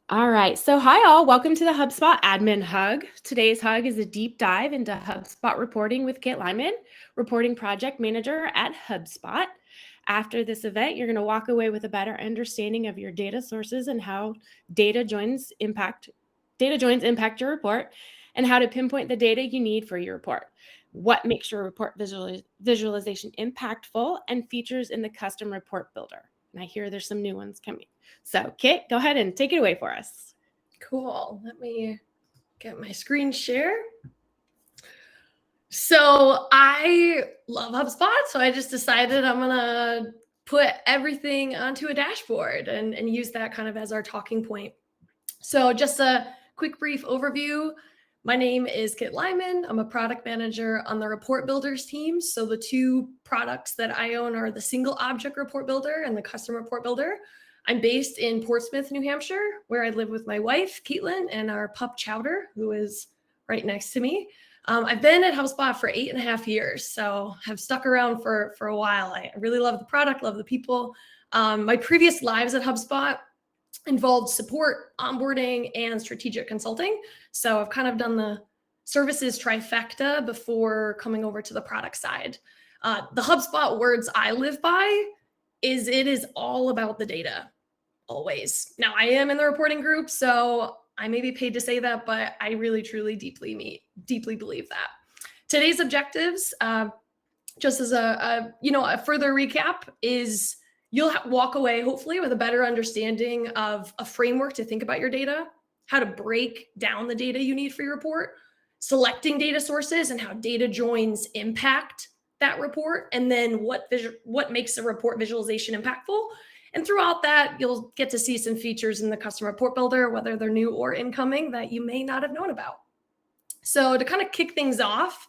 All right, so hi all, welcome to the HubSpot Admin Hug. Today's hug is a deep dive into HubSpot reporting with Kit Lyman, reporting project manager at HubSpot. After this event, you're going to walk away with a better understanding of your data sources and how data joins impact your report, and how to pinpoint the data you need for your report. What makes your report visualization impactful, and features in the custom report builder. And I hear there's some new ones coming. So Kit, go ahead and take it away for us. Cool. Let me get my screen share. So I love HubSpot, so I just decided I'm gonna put everything onto a dashboard and use that kind of as our talking point. So just a quick brief overview. My name is Kit Lyman. I'm a product manager on the report builders team. So the two products that I own are the single object report builder and the custom report builder. I'm based in Portsmouth, New Hampshire, where I live with my wife, Caitlin, and our pup Chowder, who is right next to me. I've been at HubSpot for 8.5 years, so have stuck around for a while. I really love the product, love the people. My previous lives at HubSpot involved support, onboarding, and strategic consulting. So I've kind of done the services trifecta before coming over to the product side. The HubSpot words I live by is it is all about the data, always. Now, I am in the reporting group, so I may be paid to say that, but I really, truly, deeply believe that. Today's objectives, just as a further recap, is you'll walk away hopefully with a better understanding of a framework to think about your data, how to break down the data you need for your report, selecting data sources and how data joins impact that report, and then what makes a report visualization impactful. And throughout that, you'll get to see some features in the custom report builder, whether they're new or incoming, that you may not have known about. So to kind of kick things off,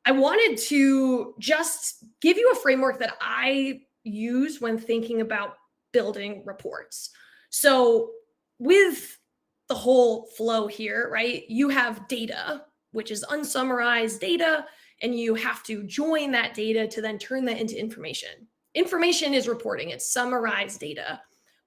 I wanted to just give you a framework that I use when thinking about building reports. So with the whole flow here, right, you have data, which is unsummarized data, and you have to join that data to then turn that into information. Information is reporting, it's summarized data,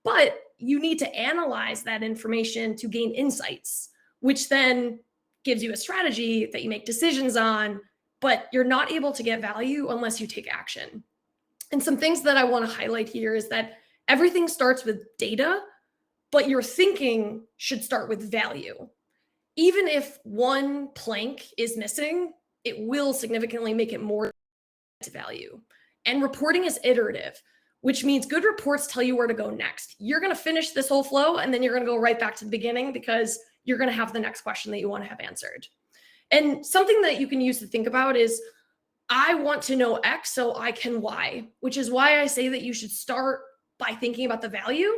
but you need to analyze that information to gain insights, which then gives you a strategy that you make decisions on, but you're not able to get value unless you take action. And some things that I want to highlight here is that everything starts with data, but your thinking should start with value. Even if one plank is missing, it will significantly make it more value. And reporting is iterative, which means good reports tell you where to go next. You're going to finish this whole flow, and then you're going to go right back to the beginning because you're going to have the next question that you want to have answered. And something that you can use to think about is, I want to know X so I can Y, which is why I say that you should start by thinking about the value,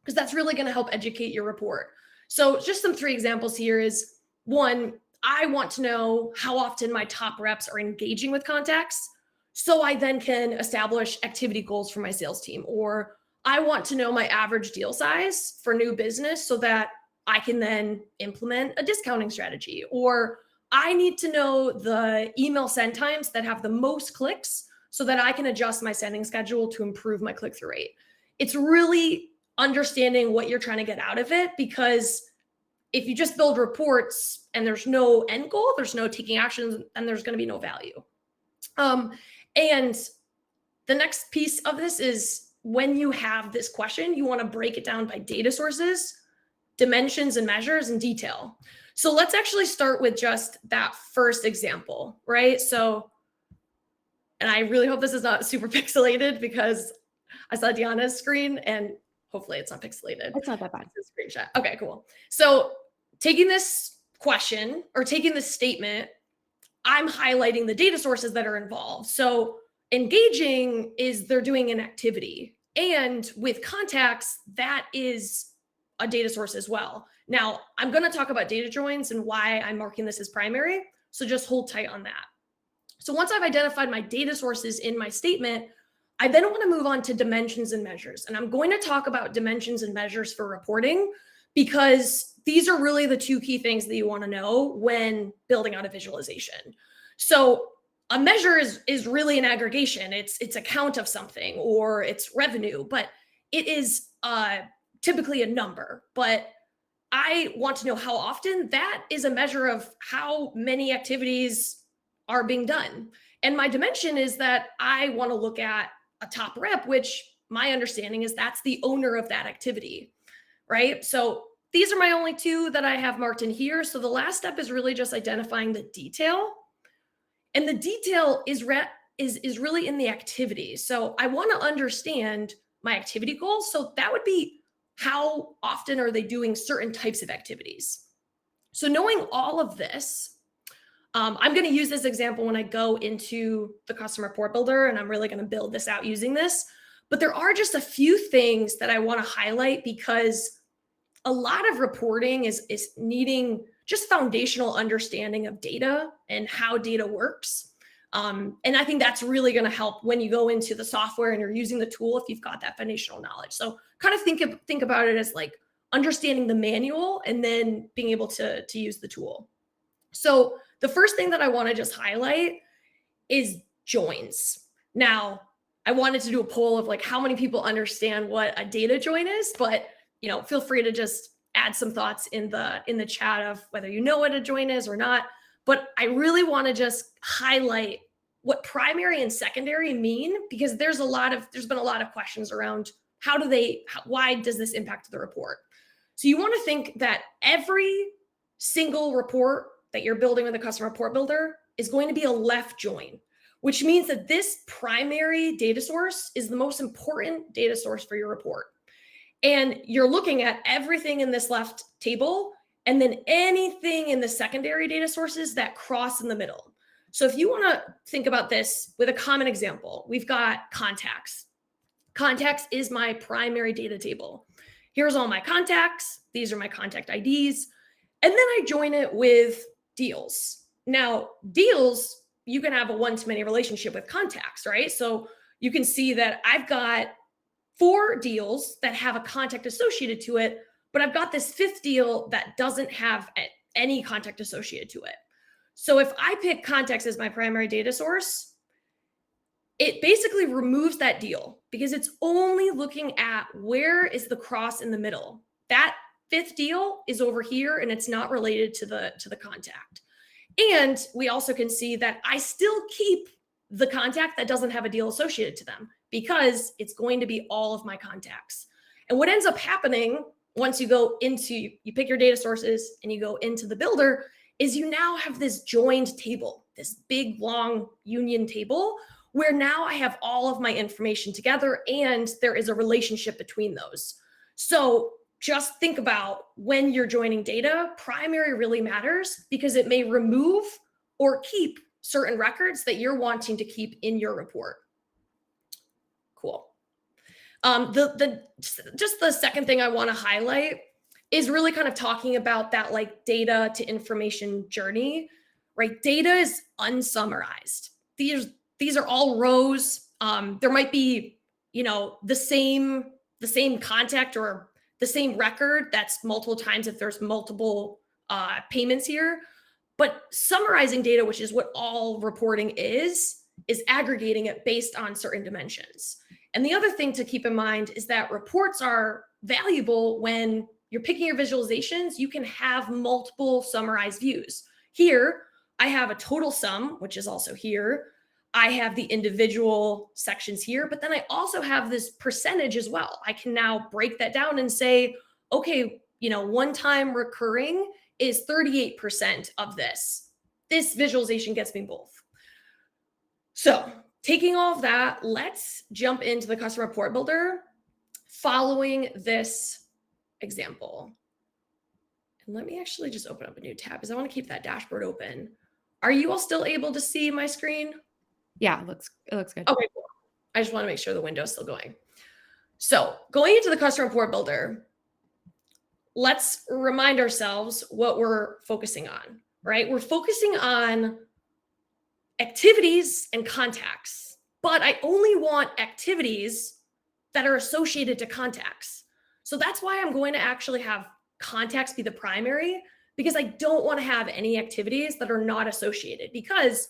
because that's really going to help educate your report. So just some 3 examples here is, 1, I want to know how often my top reps are engaging with contacts, so I then can establish activity goals for my sales team. Or I want to know my average deal size for new business so that I can then implement a discounting strategy. Or I need to know the email send times that have the most clicks so that I can adjust my sending schedule to improve my click-through rate. It's really understanding what you're trying to get out of it, because if you just build reports and there's no end goal, there's no taking actions, and there's going to be no value. And the next piece of this is, when you have this question, you want to break it down by data sources, dimensions and measures, and detail. So let's actually start with just that first example, right? So, and I really hope this is not super pixelated, because I saw Deanna's screen and hopefully it's not pixelated. It's not that bad. It's a screenshot. Okay, cool. So taking this question or taking this statement, I'm highlighting the data sources that are involved. So engaging is they're doing an activity. And with contacts, that is a data source as well. Now, I'm going to talk about data joins and why I'm marking this as primary. So just hold tight on that. So once I've identified my data sources in my statement, I then want to move on to dimensions and measures. And I'm going to talk about dimensions and measures for reporting, because these are really the 2 key things that you want to know when building out a visualization. So a measure is really an aggregation. It's a count of something, or it's revenue, but it is typically a number. But I want to know how often. That is a measure of how many activities are being done. And my dimension is that I want to look at a top rep, which my understanding is that's the owner of that activity, right? So these are my only two that I have marked in here. So the last step is really just identifying the detail. And the detail is really in the activity. So I want to understand my activity goals. So that would be, how often are they doing certain types of activities? So knowing all of this, I'm going to use this example when I go into the customer report builder, and I'm really going to build this out using this. But there are just a few things that I want to highlight, because a lot of reporting is needing just foundational understanding of data and how data works. And I think that's really going to help when you go into the software and you're using the tool, if you've got that foundational knowledge. So kind of think about it as like understanding the manual and then being able to use the tool. So the first thing that I want to just highlight is joins. Now, I wanted to do a poll of like how many people understand what a data join is, but feel free to just add some thoughts in the chat of whether you know what a join is or not. But I really want to just highlight what primary and secondary mean, because there's been a lot of questions around why does this impact the report? So you want to think that every single report that you're building with a customer report builder is going to be a left join, which means that this primary data source is the most important data source for your report. And you're looking at everything in this left table, and then anything in the secondary data sources that cross in the middle. So if you want to think about this with a common example, we've got contacts. Contacts is my primary data table. Here's all my contacts. These are my contact IDs. And then I join it with deals. Now, deals, you can have a one-to-many relationship with contacts, right? So you can see that I've got 4 deals that have a contact associated to it, but I've got this 5th deal that doesn't have any contact associated to it. So if I pick contacts as my primary data source, it basically removes that deal, because it's only looking at where is the cross in the middle. That 5th deal is over here, and it's not related to the contact. And we also can see that I still keep the contact that doesn't have a deal associated to them, because it's going to be all of my contacts. And what ends up happening once you pick your data sources and you go into the builder, is you now have this joined table, this big, long union table, where now I have all of my information together and there is a relationship between those. So just think about when you're joining data, primary really matters, because it may remove or keep certain records that you're wanting to keep in your report. Cool. Just the second thing I want to highlight is really kind of talking about that like data to information journey, right? Data is unsummarized. These are all rows. There might be, the same contact or the same record that's multiple times if there's multiple payments here. But summarizing data, which is what all reporting is aggregating it based on certain dimensions. And the other thing to keep in mind is that reports are valuable when you're picking your visualizations. You can have multiple summarized views. Here, I have a total sum, which is also here. I have the individual sections here, but then I also have this percentage as well. I can now break that down and say, okay, one-time recurring is 38% of this. This visualization gets me both. So taking all of that, let's jump into the customer report builder following this example. And let me actually just open up a new tab, because I want to keep that dashboard open. Are you all still able to see my screen? Yeah, it looks good. Okay, cool. I just want to make sure the window is still going. So going into the customer report builder, let's remind ourselves what we're focusing on, right? We're focusing on activities and contacts, but I only want activities that are associated to contacts. So that's why I'm going to actually have contacts be the primary, because I don't want to have any activities that are not associated, because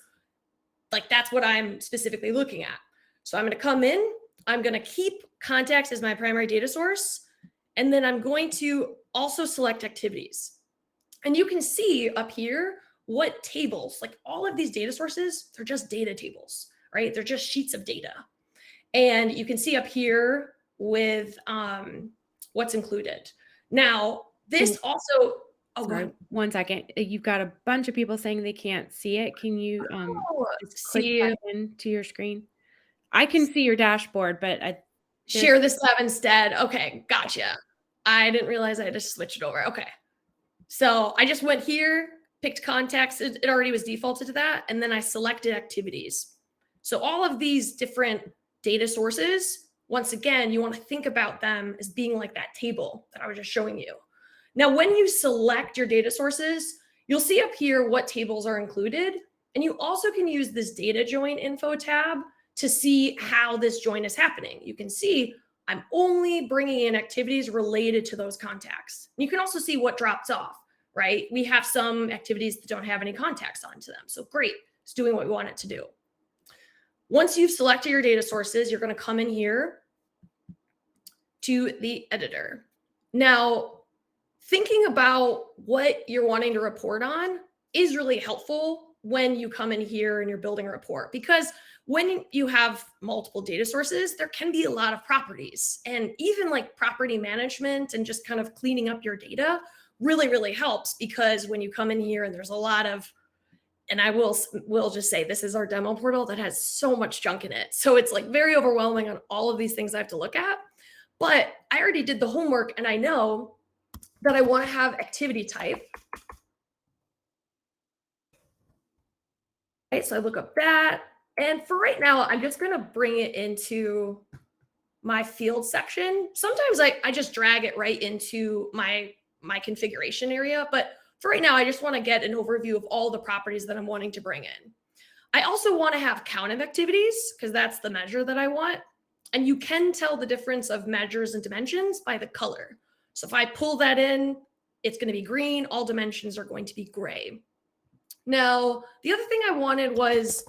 that's what I'm specifically looking at. So I'm going to come in, I'm going to keep contacts as my primary data source, and then I'm going to also select activities. And you can see up here what tables, like all of these data sources, they're just data tables, right? They're just sheets of data. And you can see up here with what's included. Now, this also, sorry, 1 second. You've got a bunch of people saying they can't see it. Can you just click back into your screen? I can see your dashboard, but share this tab instead. Okay, gotcha. I didn't realize I had to switch it over. Okay. So I just went here, picked context. It already was defaulted to that. And then I selected activities. So all of these different data sources, once again, you want to think about them as being like that table that I was just showing you. Now, when you select your data sources, you'll see up here what tables are included. And you also can use this data join info tab to see how this join is happening. You can see I'm only bringing in activities related to those contacts. You can also see what drops off, right? We have some activities that don't have any contacts onto them. So great, it's doing what we want it to do. Once you've selected your data sources, you're going to come in here to the editor. Now, thinking about what you're wanting to report on is really helpful when you come in here and you're building a report, because when you have multiple data sources, there can be a lot of properties, and even like property management and just kind of cleaning up your data really, really helps, because when you come in here and there's a lot of, and I will just say, this is our demo portal that has so much junk in it. So it's like very overwhelming on all of these things I have to look at, but I already did the homework and I know that I want to have activity type. Right, so I look up that. And for right now, I'm just going to bring it into my field section. Sometimes I just drag it right into my configuration area. But for right now, I just want to get an overview of all the properties that I'm wanting to bring in. I also want to have count of activities, because that's the measure that I want. And you can tell the difference of measures and dimensions by the color. So if I pull that in, it's going to be green. All dimensions are going to be gray. Now, the other thing I wanted was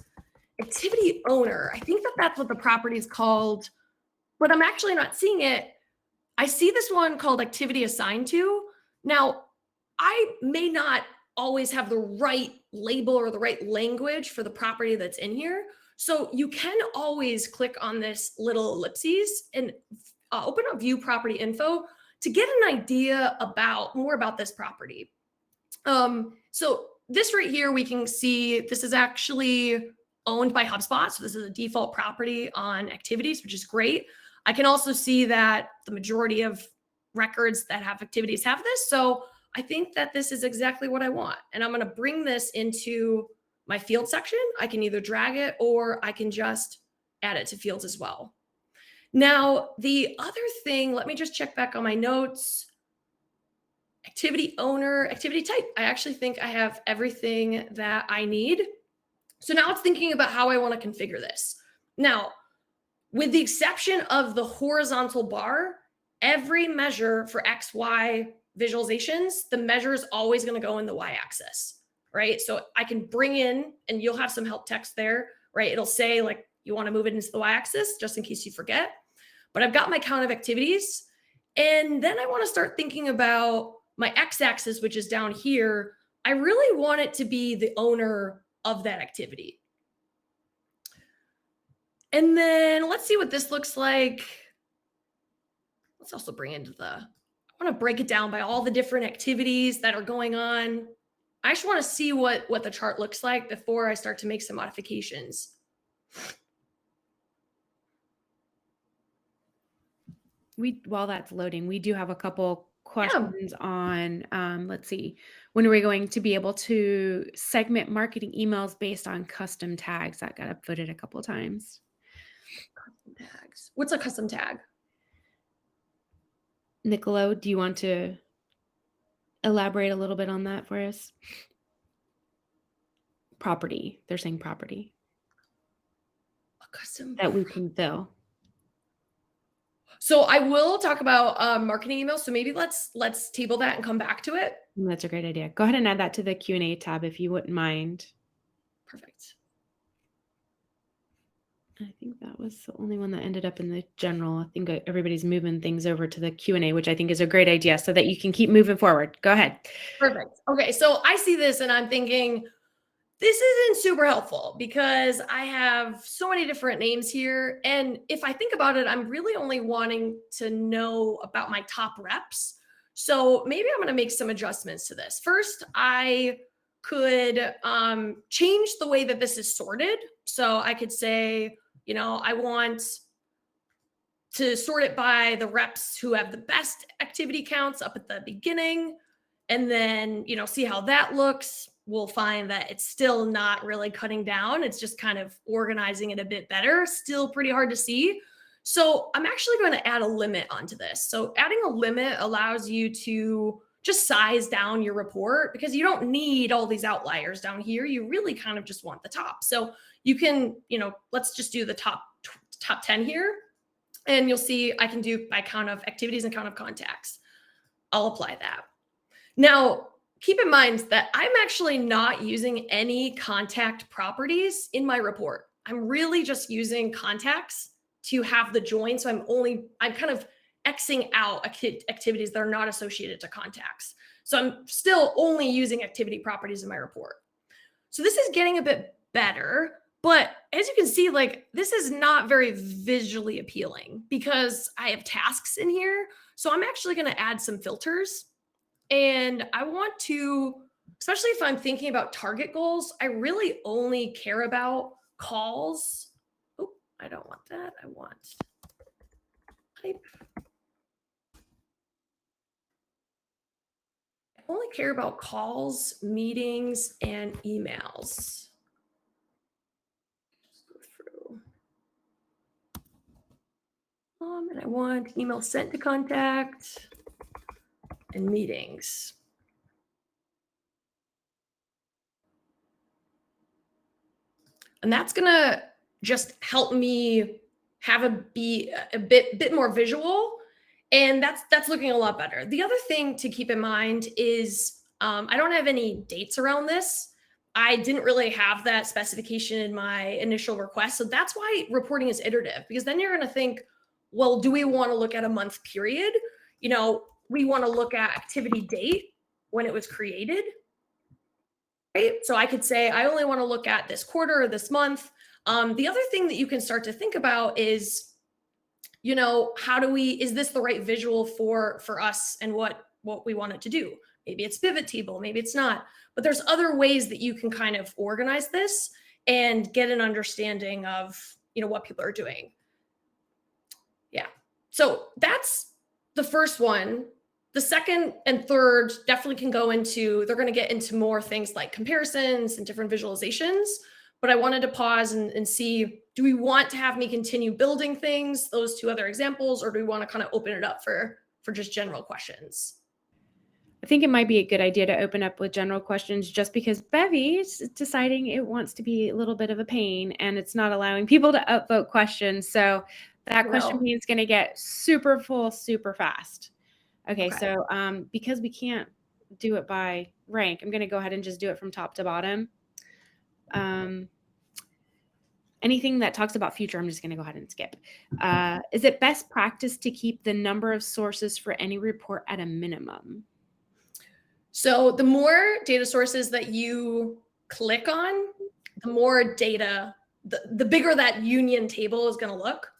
activity owner. I think that that's what the property is called, but I'm actually not seeing it. I see this one called activity assigned to. Now, I may not always have the right label or the right language for the property that's in here. So you can always click on this little ellipses and open up view property info to get an idea about more about this property. So this right here, we can see this is actually owned by HubSpot. So this is a default property on activities, which is great. I can also see that the majority of records that have activities have this. So I think that this is exactly what I want. And I'm going to bring this into my field section. I can either drag it or I can just add it to fields as well. Now, the other thing, let me just check back on my notes. Activity owner, activity type. I actually think I have everything that I need. So now it's thinking about how I want to configure this. Now, with the exception of the horizontal bar, every measure for X, Y visualizations, the measure is always going to go in the Y axis, right? So I can bring in, and you'll have some help text there, right? It'll say like, you want to move it into the Y axis just in case you forget. But I've got my count of activities. And then I want to start thinking about my X axis, which is down here. I really want it to be the owner of that activity. And then let's see what this looks like. Let's also bring into I want to break it down by all the different activities that are going on. I just want to see what the chart looks like before I start to make some modifications. While that's loading, we do have a couple questions on, let's see, when are we going to be able to segment marketing emails based on custom tags? That got upvoted a couple of times. Custom tags. What's a custom tag? Nicolo, do you want to elaborate a little bit on that for us? Property. They're saying property. A custom that we can fill. So I will talk about marketing emails. So maybe let's table that and come back to it. That's a great idea. Go ahead and add that to the Q&A tab if you wouldn't mind. Perfect. I think that was the only one that ended up in the general. I think everybody's moving things over to the Q&A, which I think is a great idea so that you can keep moving forward. Go ahead. Perfect. Okay, so I see this and I'm thinking, this isn't super helpful because I have so many different names here. And if I think about it, I'm really only wanting to know about my top reps. So maybe I'm going to make some adjustments to this. First, I could change the way that this is sorted. So I could say, I want to sort it by the reps who have the best activity counts up at the beginning, and then see how that looks. We'll find that it's still not really cutting down, it's just kind of organizing it a bit better. Still pretty hard to see. So I'm actually going to add a limit onto this. So adding a limit allows you to just size down your report, because you don't need all these outliers down here. You really kind of just want the top. So you can, let's just do the top 10 here. And you'll see I can do by count of activities and count of contacts. I'll apply that. Now, keep in mind that I'm actually not using any contact properties in my report. I'm really just using contacts to have the join. So I'm kind of Xing out activities that are not associated to contacts. So I'm still only using activity properties in my report. So this is getting a bit better. But as you can see, this is not very visually appealing because I have tasks in here. So I'm actually going to add some filters. And I want to, especially if I'm thinking about target goals, I really only care about calls. Oh, I don't want that. I want type. I only care about calls, meetings, and emails. And I want email sent to contact and meetings. And that's going to just help me be a bit more visual. And that's looking a lot better. The other thing to keep in mind is I don't have any dates around this. I didn't really have that specification in my initial request. So that's why reporting is iterative, because then you're going to think, well, do we want to look at a month period? We want to look at activity date when it was created, right? So I could say, I only want to look at this quarter or this month. The other thing that you can start to think about is, is this the right visual for us and what we want it to do? Maybe it's pivot table, maybe it's not, but there's other ways that you can kind of organize this and get an understanding of, what people are doing. Yeah. So that's the first one. The second and third definitely can go into, they're going to get into more things like comparisons and different visualizations. But I wanted to pause and see, do we want to have me continue building things, those two other examples, or do we want to kind of open it up for just general questions? I think it might be a good idea to open up with general questions, just because Bevy is deciding it wants to be a little bit of a pain and it's not allowing people to upvote questions. So that question pane is going to get super full, super fast. Okay. So because we can't do it by rank, I'm going to go ahead and just do it from top to bottom. Anything that talks about future, I'm just going to go ahead and skip. Is it best practice to keep the number of sources for any report at a minimum? So the more data sources that you click on, the more data, the bigger that union table is going to look.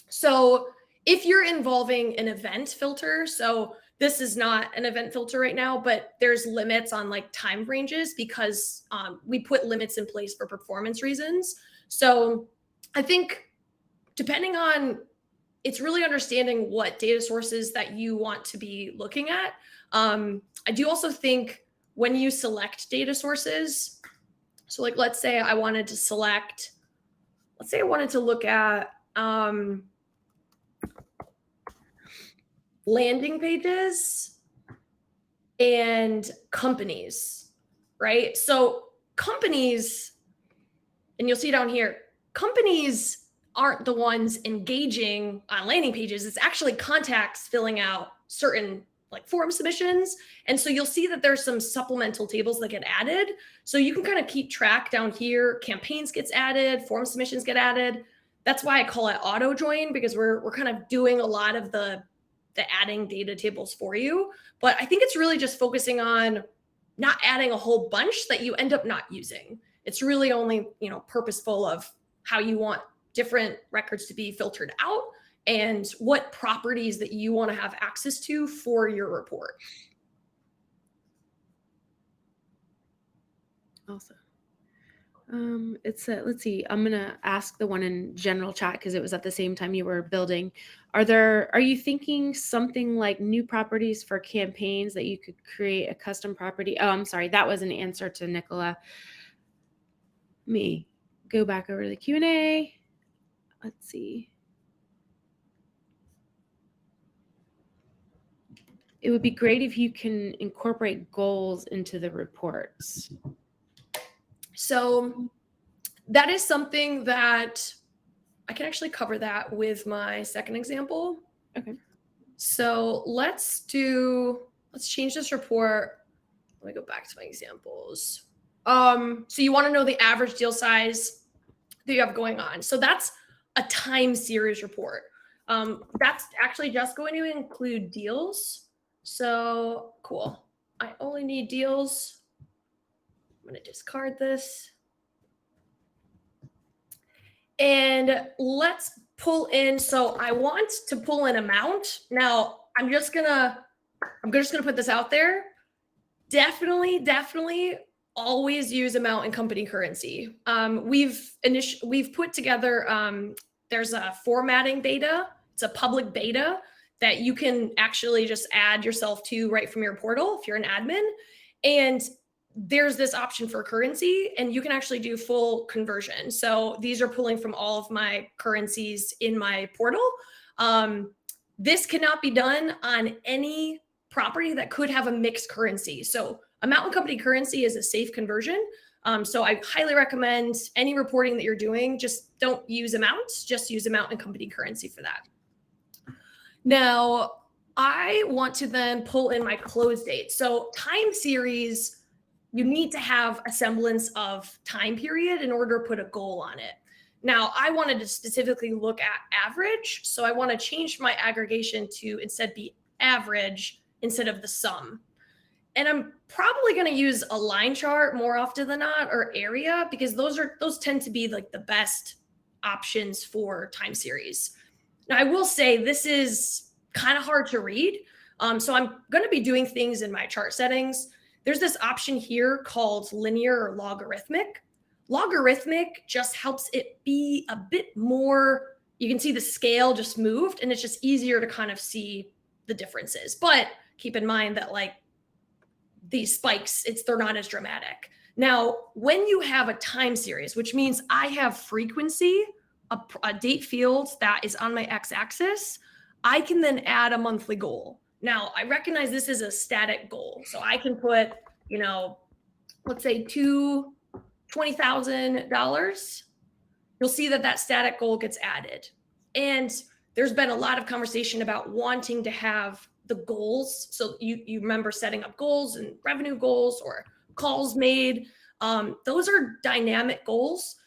So if you're involving an event filter, so this is not an event filter right now, but there's limits on time ranges because we put limits in place for performance reasons. So I think depending on, it's really understanding what data sources that you want to be looking at. I do also think when you select data sources, so let's say I wanted to look at landing pages and companies, right? So companies, and you'll see down here, companies aren't the ones engaging on landing pages. It's actually contacts filling out certain form submissions. And so you'll see that there's some supplemental tables that get added. So you can kind of keep track down here. Campaigns gets added, form submissions get added. That's why I call it auto join, because we're kind of doing a lot of the adding data tables for you. But I think it's really just focusing on not adding a whole bunch that you end up not using. It's really only, purposeful of how you want different records to be filtered out and what properties that you want to have access to for your report. Awesome. Let's see, I'm gonna ask the one in general chat because it was at the same time you were building. Are you thinking something like new properties for campaigns that you could create a custom property? Oh, I'm sorry, that was an answer to Nicola. Let me go back over to the Q&A. Let's see. It would be great if you can incorporate goals into the reports. So that is something that I can actually cover that with my second example. Okay. So let's change this report. Let me go back to my examples. So you want to know the average deal size that you have going on. So that's a time series report. That's actually just going to include deals. So cool. I only need deals. I'm going to discard this. And let's pull in. So I want to pull an amount. Now I'm just gonna put this out there. Definitely always use amount in company currency. We've put together, there's a formatting beta. It's a public beta that you can actually just add yourself to right from your portal if you're an admin. And there's this option for currency, and you can actually do full conversion. So these are pulling from all of my currencies in my portal. This cannot be done on any property that could have a mixed currency. So amount in company currency is a safe conversion. So I highly recommend any reporting that you're doing, just don't use amounts, just use amount in company currency for that. Now, I want to then pull in my close date. So time series, you need to have a semblance of time period in order to put a goal on it. Now, I wanted to specifically look at average. So I want to change my aggregation to instead be average instead of the sum. And I'm probably going to use a line chart more often than not, or area, because those tend to be like the best options for time series. Now, I will say this is kind of hard to read. So I'm going to be doing things in my chart settings. There's this option here called linear or logarithmic. Logarithmic just helps it be a bit more, you can see the scale just moved, and it's just easier to kind of see the differences. But keep in mind that like these spikes, they're not as dramatic. Now, when you have a time series, which means I have frequency, a date field that is on my x-axis, I can then add a monthly goal. Now, I recognize this is a static goal. So I can put, let's say $20,000. You'll see that static goal gets added. And there's been a lot of conversation about wanting to have the goals. So you remember setting up goals and revenue goals or calls made. Those are dynamic goals.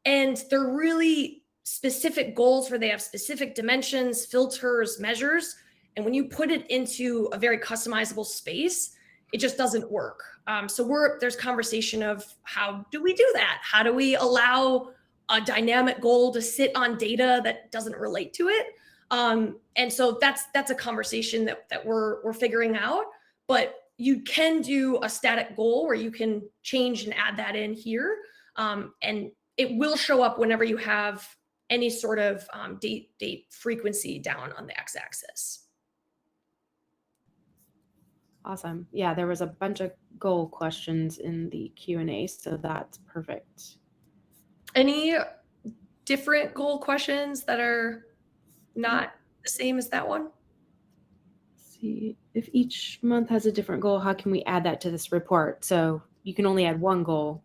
And they're really specific goals where they have specific dimensions, filters, measures. And when you put it into a very customizable space, it just doesn't work. So there's conversation of how do we do that? How do we allow a dynamic goal to sit on data that doesn't relate to it? And so that's a conversation that we're figuring out. But you can do a static goal where you can change and add that in here. And it will show up whenever you have any sort of date frequency down on the x-axis. Awesome. Yeah, there was a bunch of goal questions in the Q&A, so that's perfect. Any different goal questions that are not the same as that one? Let's see, if each month has a different goal, how can we add that to this report? So you can only add one goal.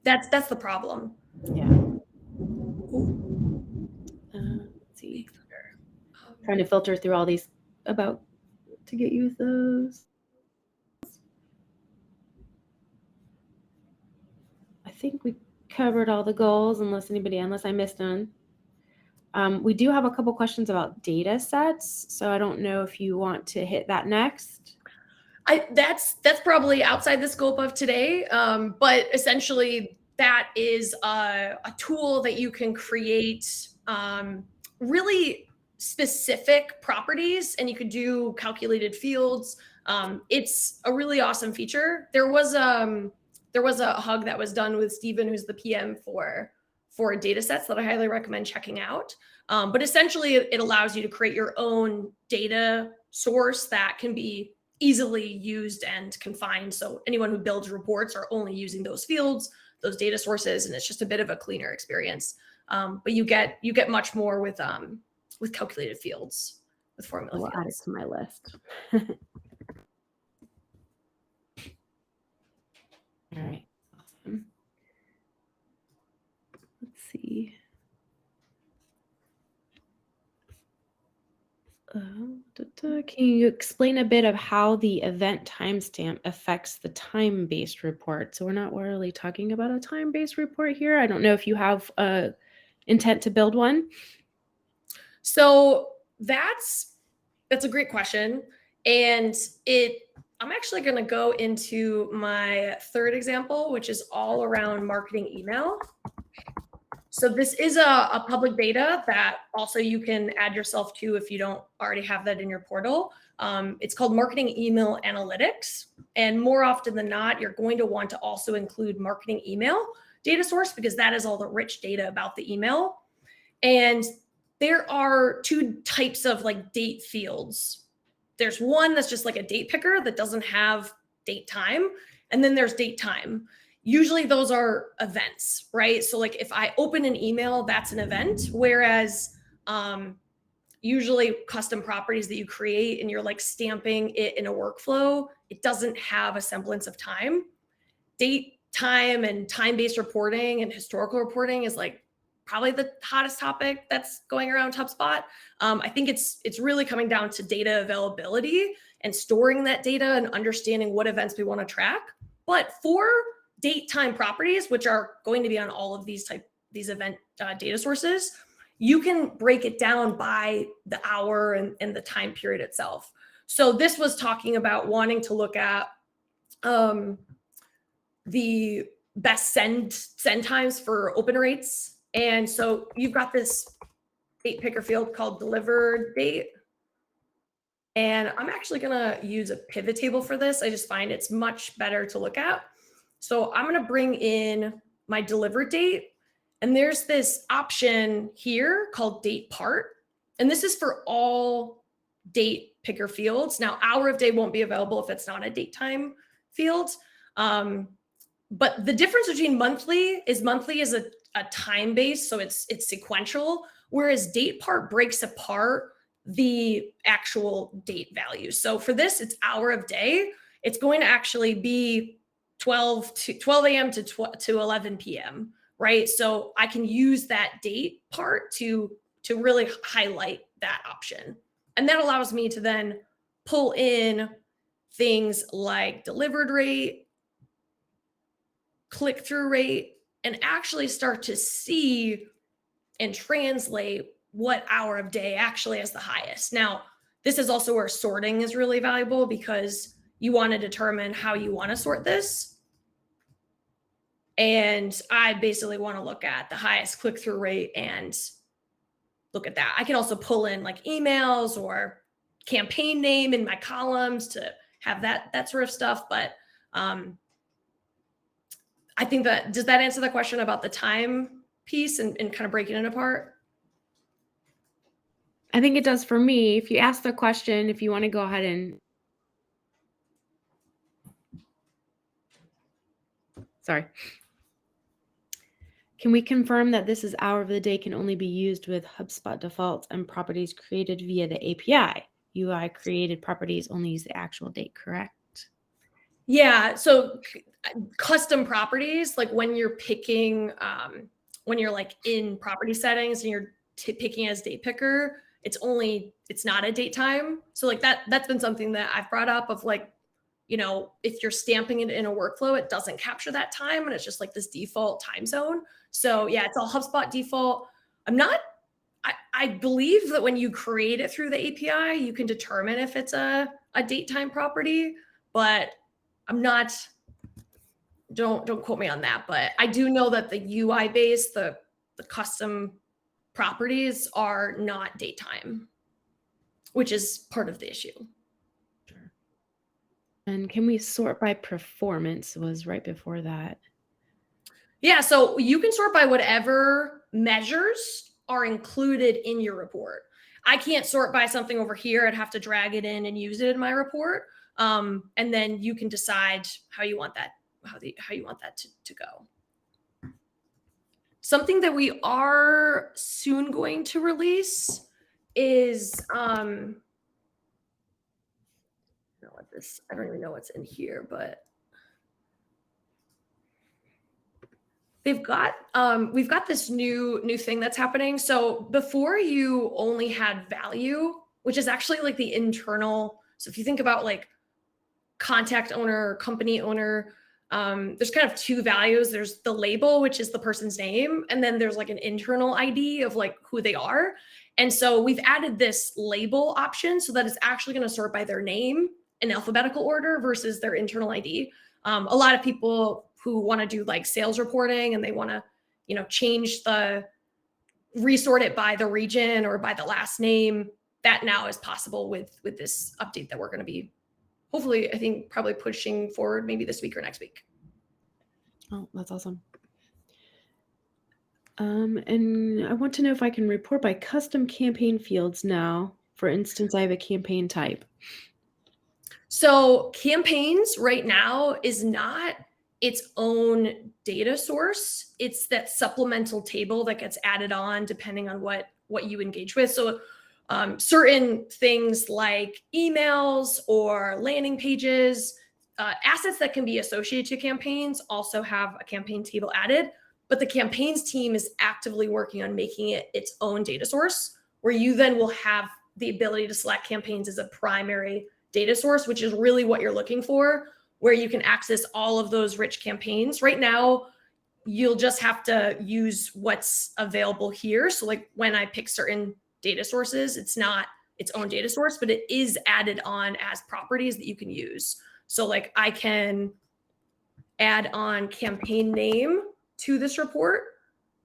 That's the problem. Yeah. Let's see. Trying to filter through all these about to get you those. I think we covered all the goals unless I missed none. We do have a couple questions about data sets, so I don't know if you want to hit that next. That's probably outside the scope of today, but essentially that is a tool that you can create really specific properties, and you could do calculated fields. It's a really awesome feature. There was a hug that was done with Steven, who's the PM for data sets, that I highly recommend checking out. But essentially, it allows you to create your own data source that can be easily used and confined. So anyone who builds reports are only using those fields, those data sources, and it's just a bit of a cleaner experience. But you get much more with calculated fields, with formula I'll fields. add it to my list. All right, awesome. Let's see. Can you explain a bit of how the event timestamp affects the time-based report? So we're not really talking about a time-based report here. I don't know if you have intent to build one. So that's a great question. And I'm actually going to go into my third example, which is all around marketing email. So this is a public beta that also you can add yourself to if you don't already have that in your portal. It's called Marketing Email Analytics. And more often than not, you're going to want to also include marketing email data source, because that is all the rich data about the email. And there are two types of like date fields. There's one that's just like a date picker that doesn't have date time. And then there's date time. Usually those are events, right? So like if I open an email, that's an event. Whereas usually custom properties that you create and you're like stamping it in a workflow, it doesn't have a semblance of time. Date, time, and time-based reporting and historical reporting is like probably the hottest topic that's going around HubSpot. I think it's really coming down to data availability and storing that data and understanding what events we want to track. But for date time properties, which are going to be on all of these event data sources, you can break it down by the hour and the time period itself. So this was talking about wanting to look at the best send times for open rates. And so you've got this date picker field called delivered date. And I'm actually going to use a pivot table for this. I just find it's much better to look at. So I'm going to bring in my delivered date. And there's this option here called date part. And this is for all date picker fields. Now, hour of day won't be available if it's not a date time field. But the difference between monthly is a time base, so it's sequential, whereas date part breaks apart the actual date value. So for this, it's hour of day. It's going to actually be 12 a.m. to 11 p.m., right? So I can use that date part to really highlight that option. And that allows me to then pull in things like delivered rate, click-through rate, and actually start to see and translate what hour of day actually has the highest. Now, this is also where sorting is really valuable, because you want to determine how you want to sort this. And I basically want to look at the highest click-through rate and look at that. I can also pull in like emails or campaign name in my columns to have that sort of stuff. But I think does that answer the question about the time piece and kind of breaking it apart? I think it does for me. If you ask the question, if you want to go ahead and... Sorry. Can we confirm that this is hour of the day can only be used with HubSpot defaults and properties created via the API? UI created properties only use the actual date, correct? Yeah. So custom properties, like when you're picking, when you're like in property settings and you're picking as date picker, it's not a date time. So like that's been something that I've brought up of like, if you're stamping it in a workflow, it doesn't capture that time and it's just like this default time zone. So yeah, it's all HubSpot default. I'm not I believe that when you create it through the API, you can determine if it's a date time property, but I'm not, don't quote me on that, but I do know that the UI base, the custom properties are not date time, which is part of the issue. Sure. And can we sort by performance was right before that. Yeah, so you can sort by whatever measures are included in your report. I can't sort by something over here. I'd have to drag it in and use it in my report. And then you can decide how you want that, how you want that to go. Something that we are soon going to release is I don't even know what's in here, but we've got this new thing that's happening. So before, you only had value, which is actually like the internal. So if you think about like contact owner, company owner, there's kind of two values. There's the label, which is the person's name, and then there's like an internal ID of like who they are. And so we've added this label option so that it's actually going to sort by their name in alphabetical order versus their internal ID. A lot of people who want to do like sales reporting and they want to, resort it by the region or by the last name, that now is possible with this update that we're going to be hopefully, I think, probably pushing forward maybe this week or next week. Oh, that's awesome. And I want to know if I can report by custom campaign fields now. For instance, I have a campaign type. So campaigns right now is not its own data source. It's that supplemental table that gets added on depending on what you engage with. So certain things like emails or landing pages, assets that can be associated to campaigns also have a campaign table added, but the campaigns team is actively working on making it its own data source, where you then will have the ability to select campaigns as a primary data source, which is really what you're looking for, where you can access all of those rich campaigns. Right now, you'll just have to use what's available here. So like when I pick certain data sources, it's not its own data source, but it is added on as properties that you can use. So like I can add on campaign name to this report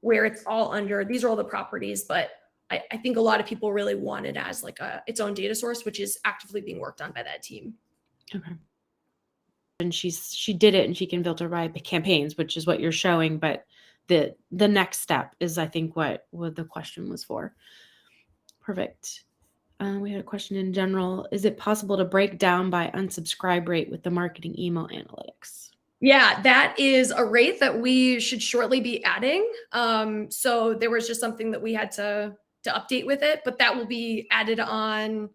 where it's all under, these are all the properties, but I think a lot of people really want it as like its own data source, which is actively being worked on by that team. Okay. And she did it and she can filter by campaigns, which is what you're showing. But the next step is, I think, what the question was for. Perfect. We had a question in general. Is it possible to break down by unsubscribe rate with the marketing email analytics? Yeah, that is a rate that we should shortly be adding. So there was just something that we had to update with it, but that will be added on,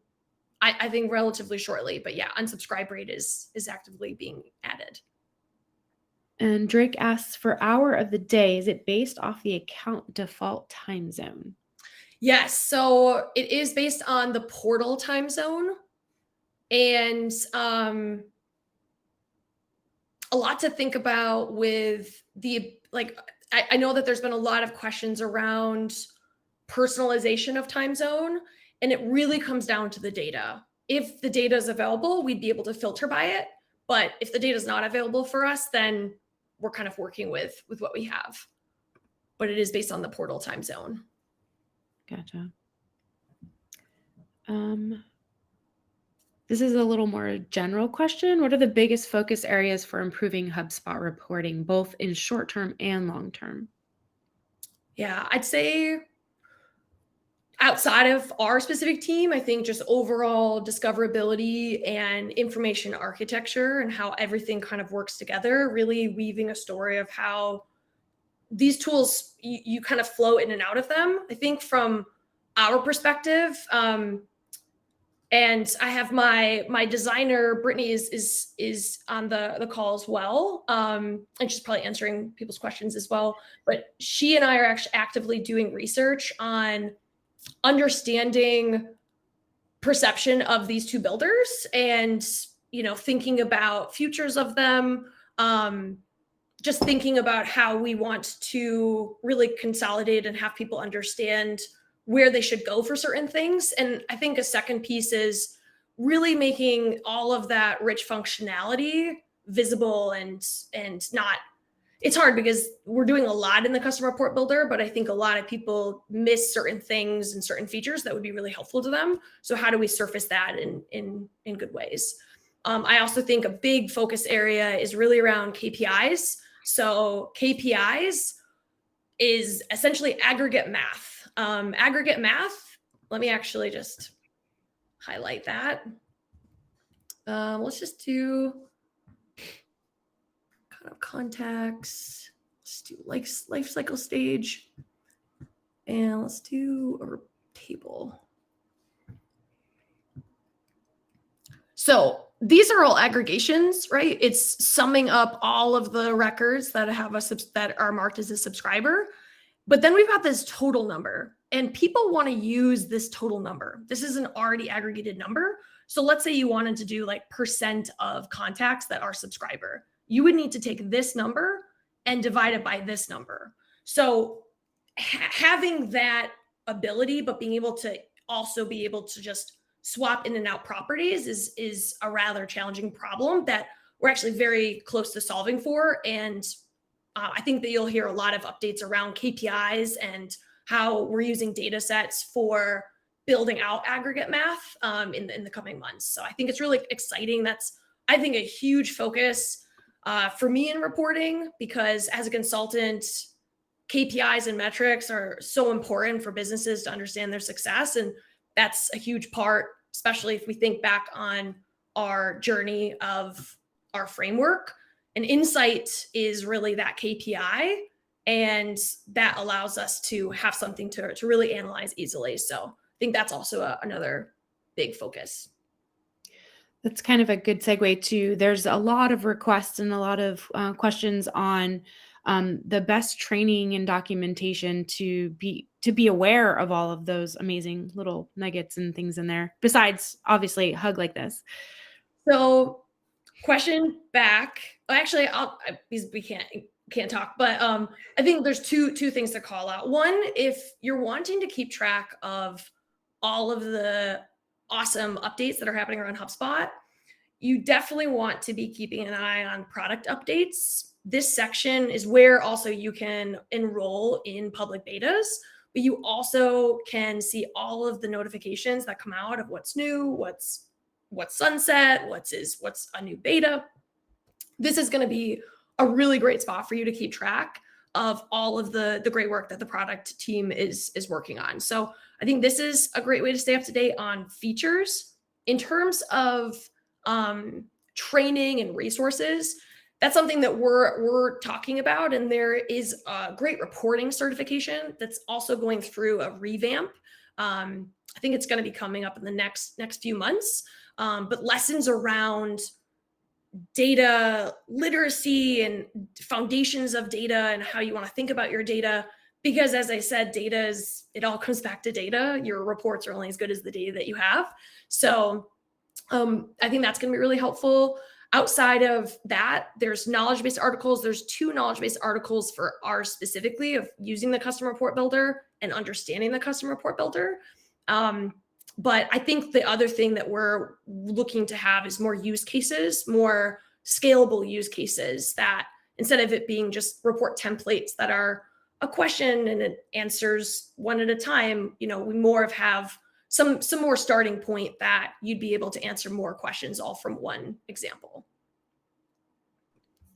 I think, relatively shortly. But yeah, unsubscribe rate is actively being added. And Drake asks, for hour of the day, is it based off the account default time zone? Yes, so it is based on the portal time zone, and a lot to think about with the, like, I know that there's been a lot of questions around personalization of time zone, and it really comes down to the data. If the data is available, we'd be able to filter by it. But if the data is not available for us, then we're kind of working with what we have. But it is based on the portal time zone. Gotcha. This is a little more general question. What are the biggest focus areas for improving HubSpot reporting, both in short term and long term? Yeah, I'd say outside of our specific team, I think just overall discoverability and information architecture and how everything kind of works together, really weaving a story of how these tools, you kind of flow in and out of them. I think from our perspective, and I have my designer, Brittany, is on the call as well. And she's probably answering people's questions as well. But she and I are actually actively doing research on understanding perception of these two builders and, thinking about futures of them, just thinking about how we want to really consolidate and have people understand where they should go for certain things. And I think a second piece is really making all of that rich functionality visible and not, it's hard because we're doing a lot in the customer report builder, but I think a lot of people miss certain things and certain features that would be really helpful to them. So how do we surface that in good ways? I also think a big focus area is really around KPIs. So KPIs is essentially aggregate math. Aggregate math, let me actually just highlight that. Let's just do kind of contacts. Let's do life cycle stage. And let's do a table. So these are all aggregations, right? It's summing up all of the records that have that are marked as a subscriber. But then we've got this total number, and people want to use this total number. This is an already aggregated number. So let's say you wanted to do like % of contacts that are subscriber. You would need to take this number and divide it by this number. So having that ability, but being able to also be able to just swap in and out properties is a rather challenging problem that we're actually very close to solving for. And I think that you'll hear a lot of updates around KPIs and how we're using data sets for building out aggregate math in the coming months. So I think it's really exciting. That's, I think, a huge focus for me in reporting, because as a consultant, KPIs and metrics are so important for businesses to understand their success. And that's a huge part, especially if we think back on our journey of our framework. An insight is really that KPI, and that allows us to have something to really analyze easily. So I think that's also another big focus. That's kind of a good segue to, there's a lot of requests and a lot of questions on the best training and documentation to be aware of all of those amazing little nuggets and things in there, besides obviously Hug like this. So question back, actually, we can't talk, but I think there's two things to call out. One, if you're wanting to keep track of all of the awesome updates that are happening around HubSpot, you definitely want to be keeping an eye on product updates. This section is where also you can enroll in public betas, but you also can see all of the notifications that come out of what's new, what's sunset, what's a new beta. This is going to be a really great spot for you to keep track of all of the great work that the product team is working on. So I think this is a great way to stay up to date on features. In terms of training and resources, that's something that we're talking about. And there is a great reporting certification that's also going through a revamp. I think it's going to be coming up in the next few months. But lessons around data literacy and foundations of data and how you want to think about your data. Because as I said, it all comes back to data. Your reports are only as good as the data that you have. So I think that's going to be really helpful. Outside of that, there's knowledge-based articles. There's 2 knowledge-based articles for ours specifically of using the customer report builder and understanding the customer report builder. But I think the other thing that we're looking to have is more use cases, more scalable use cases, that instead of it being just report templates that are a question and it answers one at a time, we more have some more starting point that you'd be able to answer more questions all from one example.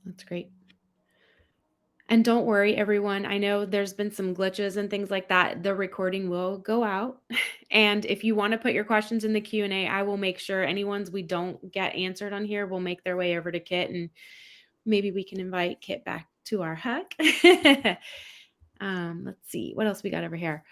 That's great. And don't worry, everyone. I know there's been some glitches and things like that. The recording will go out. And if you want to put your questions in the Q&A, I will make sure any ones we don't get answered on here will make their way over to Kit, and maybe we can invite Kit back to our hug. Let's see. What else we got over here?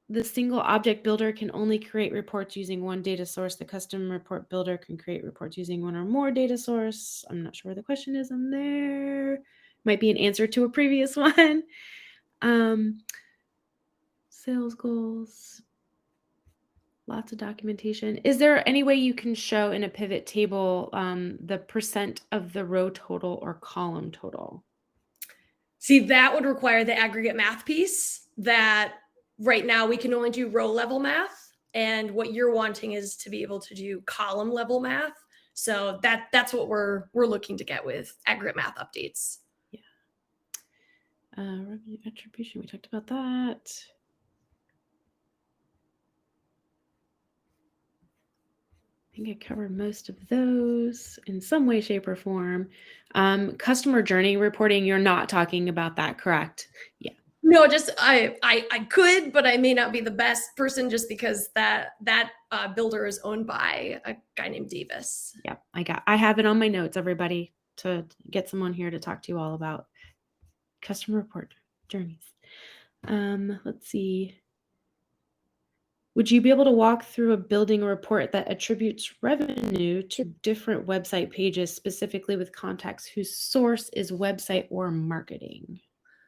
The single object builder can only create reports using one data source. The custom report builder can create reports using one or more data source. I'm not sure where the question is on there. Might be an answer to a previous one. Sales goals. Lots of documentation. Is there any way you can show in a pivot table the % of the row total or column total? See, that would require the aggregate math piece. that right now we can only do row level math, and what you're wanting is to be able to do column level math. So that's what we're looking to get with aggregate math updates. Yeah. Revenue attribution, we talked about that. I think I covered most of those in some way, shape, or form. Customer journey reporting, you're not talking about that, correct? Yeah. No, just I could, but I may not be the best person just because that builder is owned by a guy named Davis. Yeah, I have it on my notes, everybody, to get someone here to talk to you all about customer report journeys. Let's see. Would you be able to walk through a building report that attributes revenue to different website pages, specifically with contacts whose source is website or marketing?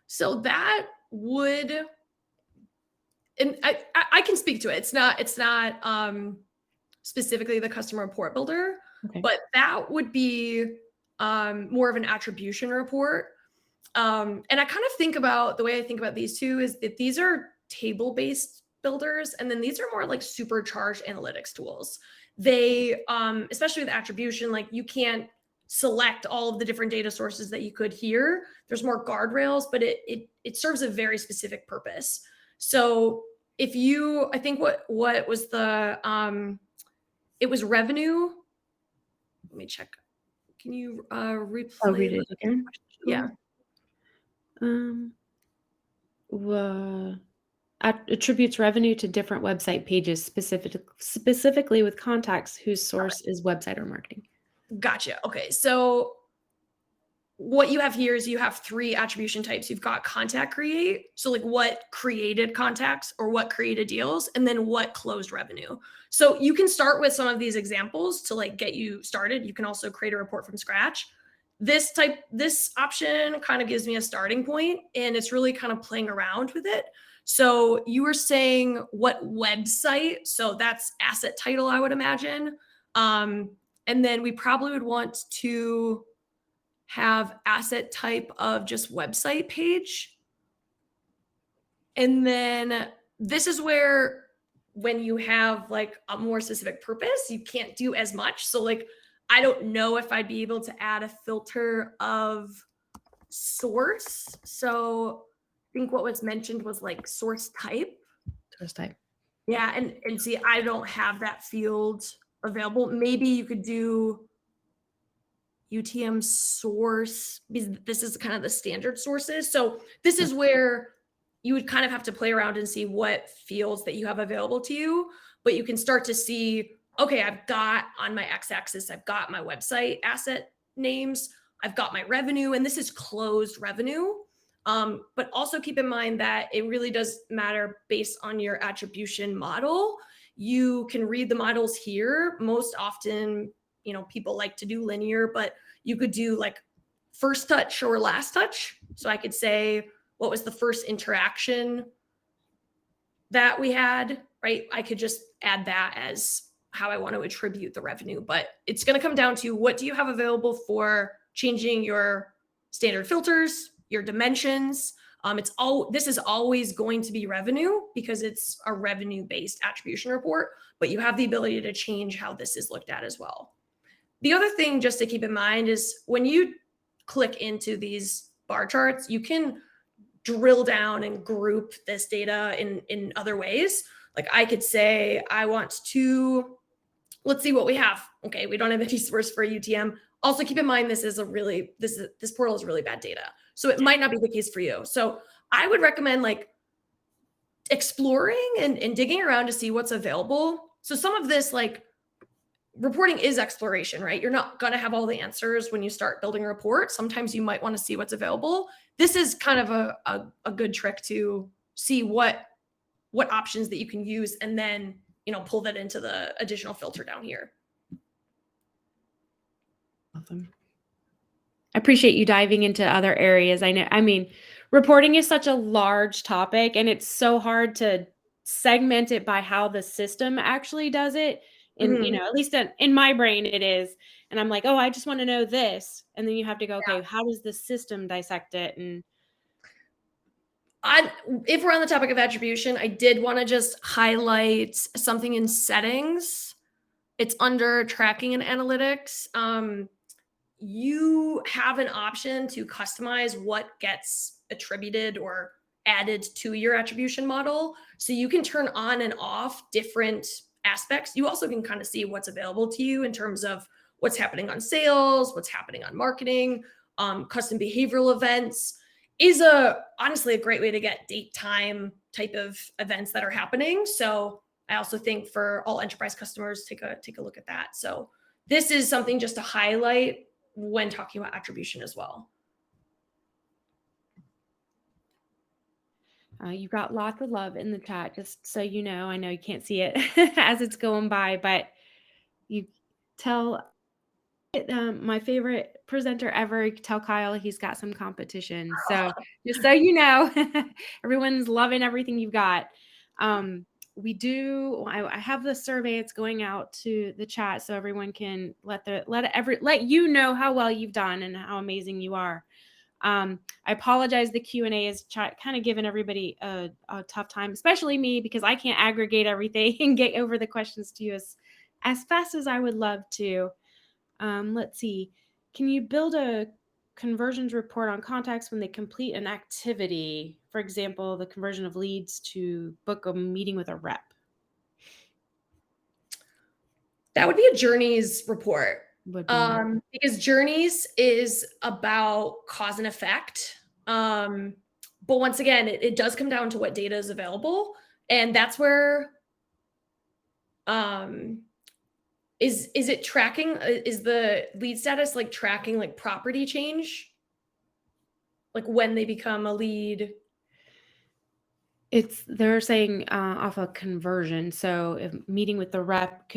So that would, and I can speak to it. It's not specifically the customer report builder, Okay. but that would be more of an attribution report. And I kind of think about the way I think about these two is that these are table-based builders, and then these are more like supercharged analytics tools. They, especially with attribution, like you can't select all of the different data sources that you could here. There's more guardrails, but it serves a very specific purpose. So if you, I think what was the it was revenue. Let me check. Can you replay? I'll read it again. Yeah. Attributes revenue to different website pages, specifically with contacts whose source is website or marketing. Gotcha. Okay. So what you have here is you have 3 attribution types. You've got contact create. So like what created contacts or what created deals, and then what closed revenue. So you can start with some of these examples to like get you started. You can also create a report from scratch. This option kind of gives me a starting point, and it's really kind of playing around with it. So you were saying what website, so that's asset title, I would imagine. And then we probably would want to have asset type of just website page. And then this is where when you have like a more specific purpose, you can't do as much. So like, I don't know if I'd be able to add a filter of source. So I think what was mentioned was like source type. Source type. Yeah, and see, I don't have that field available. Maybe you could do UTM source, because this is kind of the standard sources. So this is where you would kind of have to play around and see what fields that you have available to you, but you can start to see, okay, I've got on my x-axis, I've got my website asset names, I've got my revenue, and this is closed revenue. But also keep in mind that it really does matter based on your attribution model. You can read the models here. Most often, you know, people like to do linear, but you could do like first touch or last touch. So I could say, what was the first interaction that we had, right? I could just add that as how I want to attribute the revenue, but it's going to come down to what do you have available for changing your standard filters, your dimensions. This is always going to be revenue because it's a revenue-based attribution report, but you have the ability to change how this is looked at as well. The other thing just to keep in mind is when you click into these bar charts, you can drill down and group this data in other ways. Like I could say, I want to, let's see what we have. Okay, we don't have any source for UTM. Also keep in mind, this portal is really bad data. So it might not be the case for you. So I would recommend like exploring and digging around to see what's available. So some of this like reporting is exploration, right? You're not going to have all the answers when you start building a report. Sometimes you might want to see what's available. This is kind of a good trick to see what options that you can use and then, you know, pull that into the additional filter down here. Awesome. I appreciate you diving into other areas. I mean, reporting is such a large topic and it's so hard to segment it by how the system actually does it. And, you know, at least in my brain it is. And I'm like, oh, I just want to know this. And then you have to go, okay, how does the system dissect it? And If we're on the topic of attribution, I did want to just highlight something in settings. It's under tracking and analytics. You have an option to customize what gets attributed or added to your attribution model. So you can turn on and off different aspects. You also can kind of see what's available to you in terms of what's happening on sales, what's happening on marketing, custom behavioral events is honestly a great way to get date time type of events that are happening. So I also think for all enterprise customers, take a look at that. So this is something just to highlight when talking about attribution as well. You got lots of love in the chat, just so you know. I know you can't see it as it's going by, but you tell my favorite presenter ever, you tell Kyle he's got some competition. So just so you know, everyone's loving everything you've got. I have the survey. It's going out to the chat so everyone can let you know how well you've done and how amazing you are. I apologize. The Q&A is kind of giving everybody a tough time, especially me, because I can't aggregate everything and get over the questions to you as fast as I would love to. Let's see. Can you build a conversions report on contacts when they complete an activity? For example, the conversion of leads to book a meeting with a rep. That would be a journeys report. Because journeys is about cause and effect. But once again, it does come down to what data is available. And that's where, is it tracking, is the lead status like tracking like property change? Like when they become a lead? They're saying off a conversion. So if meeting with the rep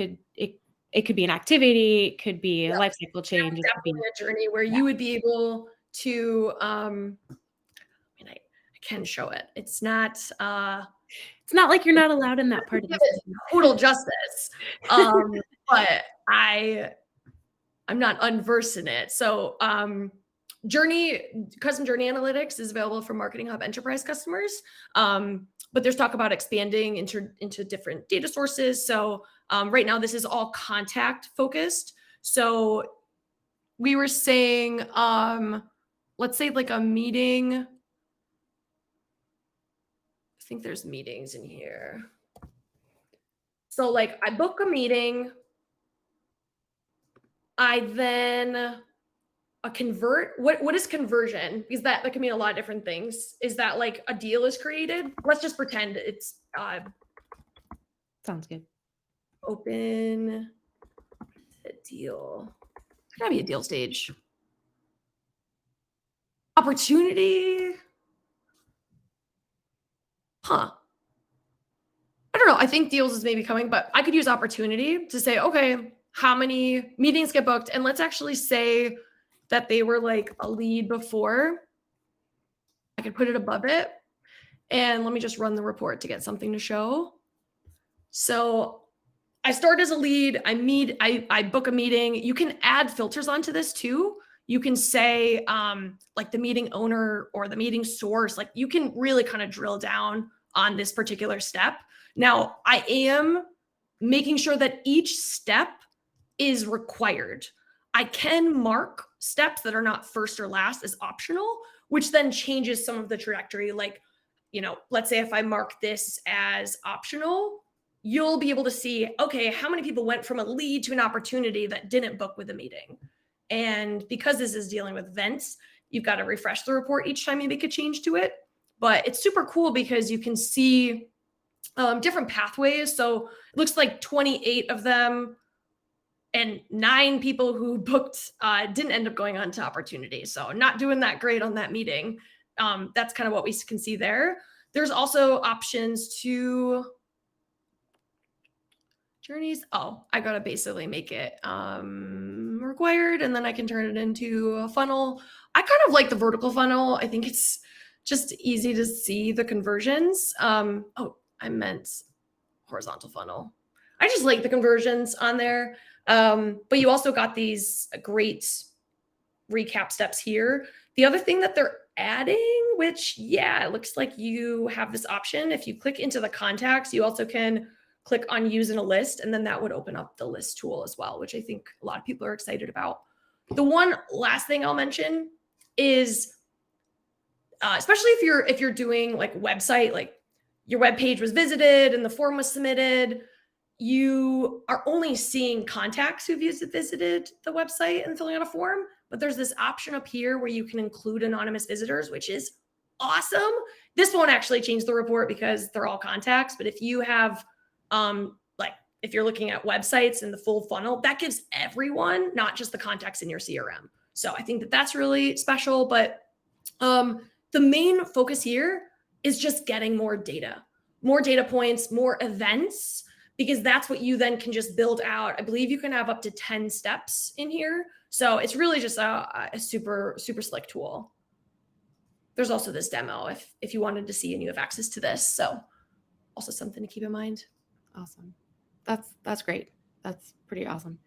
it could be an activity, it could be a life cycle change. It's definitely a journey where you would be able to, I mean, I can show it. It's not like you're not allowed in that part of this. Total justice. But I'm not unversed in it. So custom journey analytics is available for Marketing Hub enterprise customers. But there's talk about expanding into different data sources. So right now, this is all contact focused. So we were saying, let's say like a meeting. I think there's meetings in here. So like I book a meeting. I then convert. What is conversion? Because that can mean a lot of different things. Is that like a deal is created? Let's just pretend it's sounds good. Open a deal. There's gotta be a deal stage. Opportunity. Huh. I don't know. I think deals is maybe coming, but I could use opportunity to say, okay, how many meetings get booked? And let's actually say that they were like a lead before. I could put it above it. And let me just run the report to get something to show. So I start as a lead. I book a meeting. You can add filters onto this too. You can say like the meeting owner or the meeting source, like you can really kind of drill down on this particular step. Now, I am making sure that each step is required. I can mark steps that are not first or last as optional, which then changes some of the trajectory. Like, let's say if I mark this as optional, you'll be able to see, okay, how many people went from a lead to an opportunity that didn't book with a meeting. And because this is dealing with events, you've got to refresh the report each time you make a change to it. But it's super cool because you can see different pathways. So it looks like 28 of them and 9 people who booked didn't end up going on to opportunity. So not doing that great on that meeting. That's kind of what we can see there. There's also options to journeys. Oh, I got to basically make it required, and then I can turn it into a funnel. I kind of like the vertical funnel. I think it's just easy to see the conversions. Oh, I meant horizontal funnel. I just like the conversions on there. But you also got these great recap steps here. The other thing that there adding, which, yeah, it looks like you have this option. If you click into the contacts, you also can click on use in a list, and then that would open up the list tool as well, which I think a lot of people are excited about. The one last thing I'll mention is, especially if you're doing like website, like your web page was visited and the form was submitted, you are only seeing contacts who've visited the website and filling out a form. But there's this option up here where you can include anonymous visitors, which is awesome. This won't actually change the report because they're all contacts. But if you have, like, if you're looking at websites and the full funnel, that gives everyone, not just the contacts in your CRM. So I think that that's really special. But the main focus here is just getting more data points, more events, because that's what you then can just build out. I believe you can have up to 10 steps in here. So it's really just a super, super slick tool. There's also this demo if you wanted to see and you have access to this. So also something to keep in mind. Awesome. That's great. That's pretty awesome.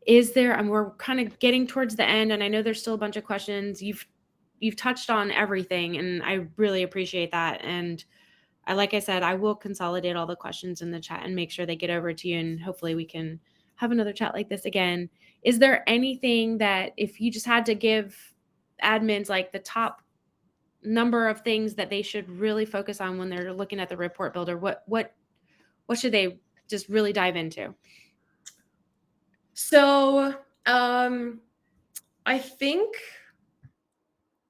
Is there, and we're kind of getting towards the end, and I know there's still a bunch of questions. You've touched on everything, and I really appreciate that. And like I said, I will consolidate all the questions in the chat and make sure they get over to you, and hopefully we can have another chat like this again. Is there anything that, if you just had to give admins like the top number of things that they should really focus on when they're looking at the report builder, what should they just really dive into? So I think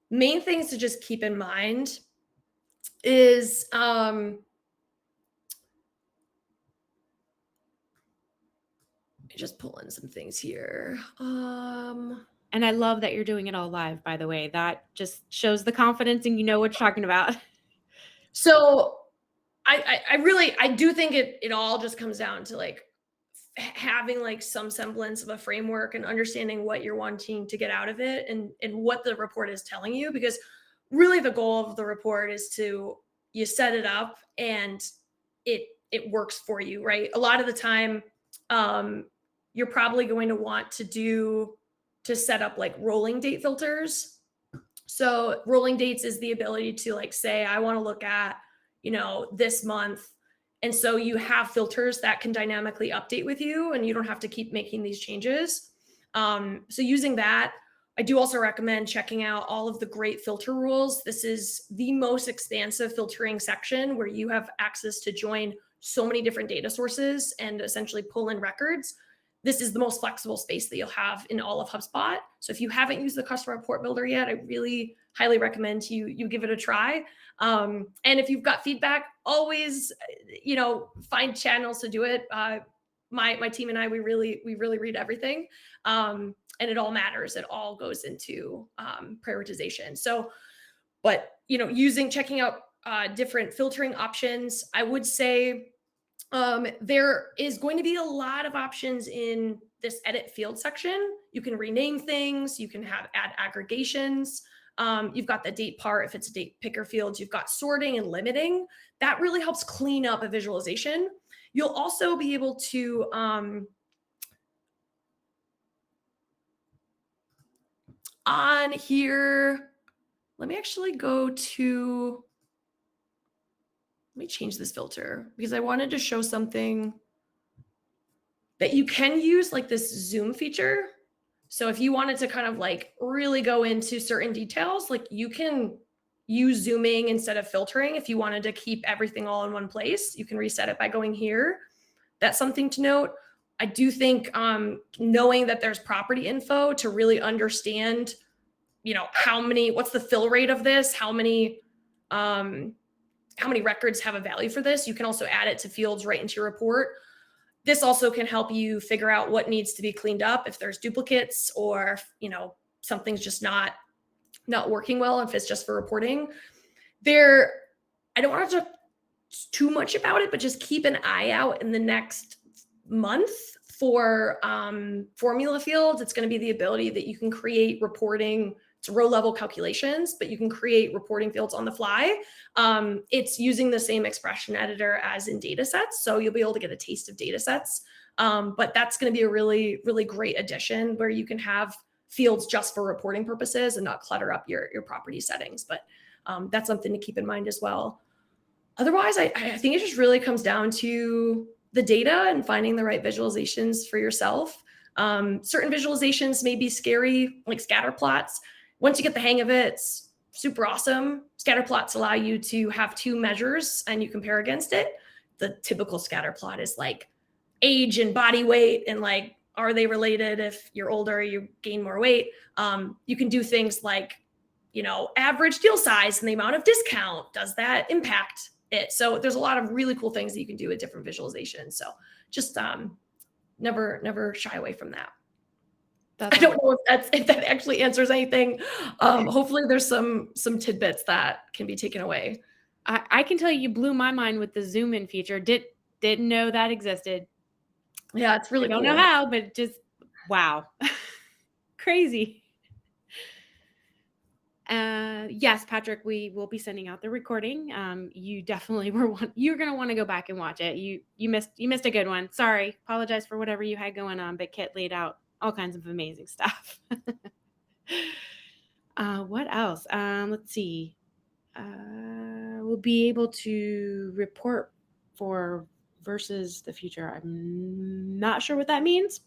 main things to just keep in mind is just pull in some things here. And I love that you're doing it all live, by the way. That just shows the confidence and you know what you're talking about. So I do think it all just comes down to like having like some semblance of a framework and understanding what you're wanting to get out of it and what the report is telling you, because really the goal of the report is you set it up and it works for you, right? A lot of the time, you're probably going to want to set up like rolling date filters. So rolling dates is the ability to like say, I want to look at, this month. And so you have filters that can dynamically update with you and you don't have to keep making these changes. So using that, I do also recommend checking out all of the great filter rules. This is the most expansive filtering section where you have access to join so many different data sources and essentially pull in records. This is the most flexible space that you'll have in all of HubSpot. So if you haven't used the customer report builder yet, I really highly recommend you give it a try. And if you've got feedback, always, find channels to do it. My team and I, we really read everything. And it all matters. It all goes into prioritization. So, but, checking out different filtering options, I would say, there is going to be a lot of options in this edit field section. You can rename things, you can add aggregations. You've got the date part. If it's a date picker field, you've got sorting and limiting. That really helps clean up a visualization. You'll also be able to on here, let me change this filter because I wanted to show something that you can use, like this zoom feature. So if you wanted to kind of like really go into certain details, like you can use zooming instead of filtering. If you wanted to keep everything all in one place, you can reset it by going here. That's something to note. I do think knowing that there's property info to really understand, what's the fill rate of this, how many records have a value for this. You can also add it to fields right into your report. This also can help you figure out what needs to be cleaned up if there's duplicates or, something's just not working well, if it's just for reporting. I don't want to talk too much about it, but just keep an eye out in the next month for formula fields. It's going to be the ability that you can create reporting. It's row level calculations, but you can create reporting fields on the fly. It's using the same expression editor as in data sets. So you'll be able to get a taste of data sets. But that's going to be a really, really great addition where you can have fields just for reporting purposes and not clutter up your property settings. But that's something to keep in mind as well. Otherwise, I think it just really comes down to the data and finding the right visualizations for yourself. Certain visualizations may be scary, like scatter plots. Once you get the hang of it, it's super awesome. Scatter plots allow you to have two measures and you compare against it. The typical scatter plot is like age and body weight and like, are they related? If you're older, you gain more weight. You can do things like, average deal size and the amount of discount. Does that impact it? So there's a lot of really cool things that you can do with different visualizations. So just never shy away from that. I don't know if that actually answers anything. Hopefully there's some tidbits that can be taken away. I can tell you blew my mind with the zoom in feature. Didn't know that existed. Yeah, it's really cool. I don't know how, but just wow. Crazy. Yes, Patrick, we will be sending out the recording. You definitely you're going to want to go back and watch it. You missed a good one. Sorry. Apologize for whatever you had going on, but Kit laid out all kinds of amazing stuff. What else? Let's see. We'll be able to report for versus the future. I'm not sure what that means.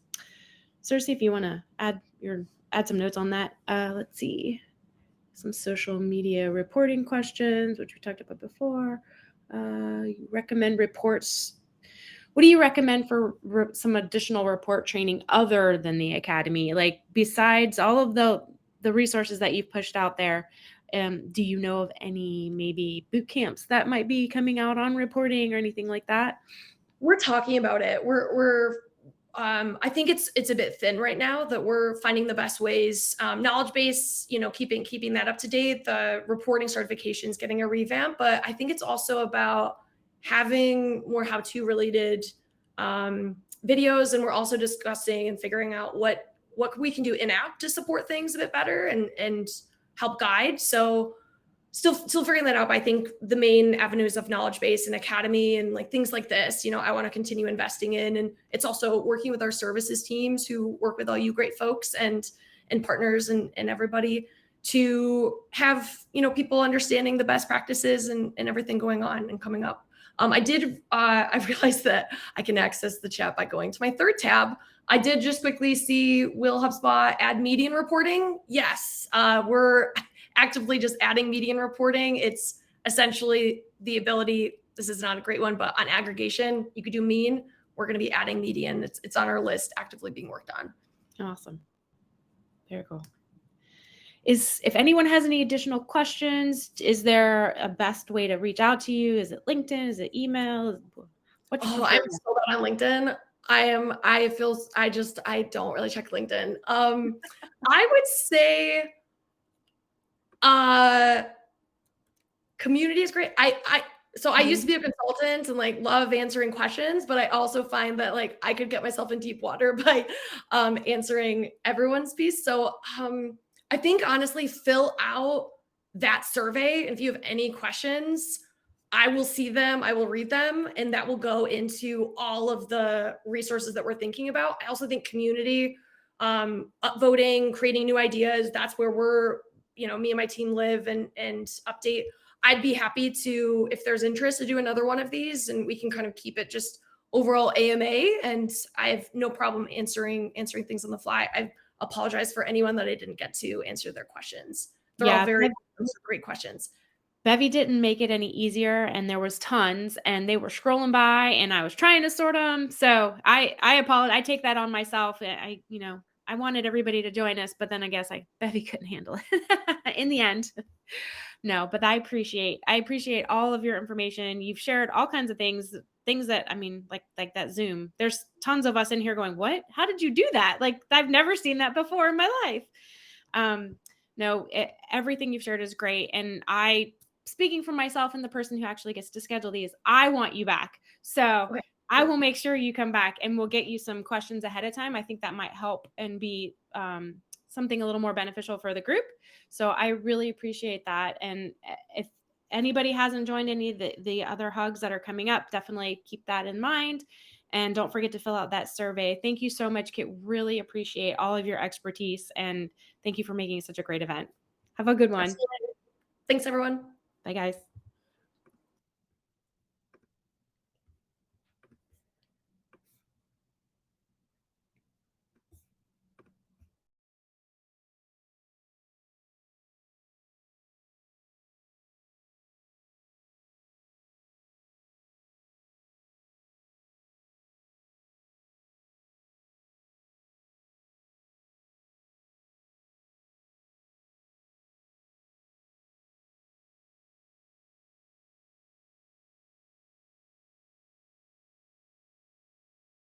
Cersei, if you want to add some notes on that. Let's see. Some social media reporting questions, which we talked about before. You recommend reports. What do you recommend for some additional report training other than the academy? Like besides all of the resources that you've pushed out there, do you know of any maybe boot camps that might be coming out on reporting or anything like that? We're talking about it. I think it's a bit thin right now that we're finding the best ways. Knowledge base, keeping that up to date, the reporting certifications, getting a revamp. But I think it's also about having more how-to related videos. And we're also discussing and figuring out what we can do in-app to support things a bit better and help guide. So still figuring that out. I think the main avenues of knowledge base and academy and like things like this, I want to continue investing in. And it's also working with our services teams who work with all you great folks and partners and everybody to have, people understanding the best practices and everything going on and coming up. I realized that I can access the chat by going to my third tab. I did just quickly see, will HubSpot add median reporting? Yes, we're actively just adding median reporting. It's essentially the ability, this is not a great one, but on aggregation, you could do mean. We're going to be adding median. It's on our list, actively being worked on. Awesome. Very cool. If anyone has any additional questions, is there a best way to reach out to you? Is it LinkedIn? Is it email? I'm so bad on LinkedIn. I don't really check LinkedIn. I would say, community is great. I used to be a consultant and like love answering questions, but I also find that like I could get myself in deep water by answering everyone's piece. So I think honestly, fill out that survey. And if you have any questions, I will see them, I will read them, and that will go into all of the resources that we're thinking about. I also think community, upvoting, creating new ideas, that's where we're, me and my team live and update. I'd be happy to, if there's interest, to do another one of these and we can kind of keep it just overall AMA. And I have no problem answering things on the fly. I apologize for anyone that I didn't get to answer their questions. They're all very great questions. Bevy didn't make it any easier and there was tons and they were scrolling by and I was trying to sort them. So I apologize. I take that on myself. I wanted everybody to join us, but then I guess Bevy couldn't handle it in the end. No, but I appreciate all of your information. You've shared all kinds of things that, I mean, like that Zoom, there's tons of us in here going, what, how did you do that? Like, I've never seen that before in my life. Everything you've shared is great. And speaking for myself and the person who actually gets to schedule these, I want you back. So okay. I will make sure you come back and we'll get you some questions ahead of time. I think that might help and be something a little more beneficial for the group. So I really appreciate that. And if anybody hasn't joined any of the other hugs that are coming up, definitely keep that in mind. And don't forget to fill out that survey. Thank you so much, Kit. Really appreciate all of your expertise. And thank you for making such a great event. Have a good one. Absolutely. Thanks, everyone. Bye, guys.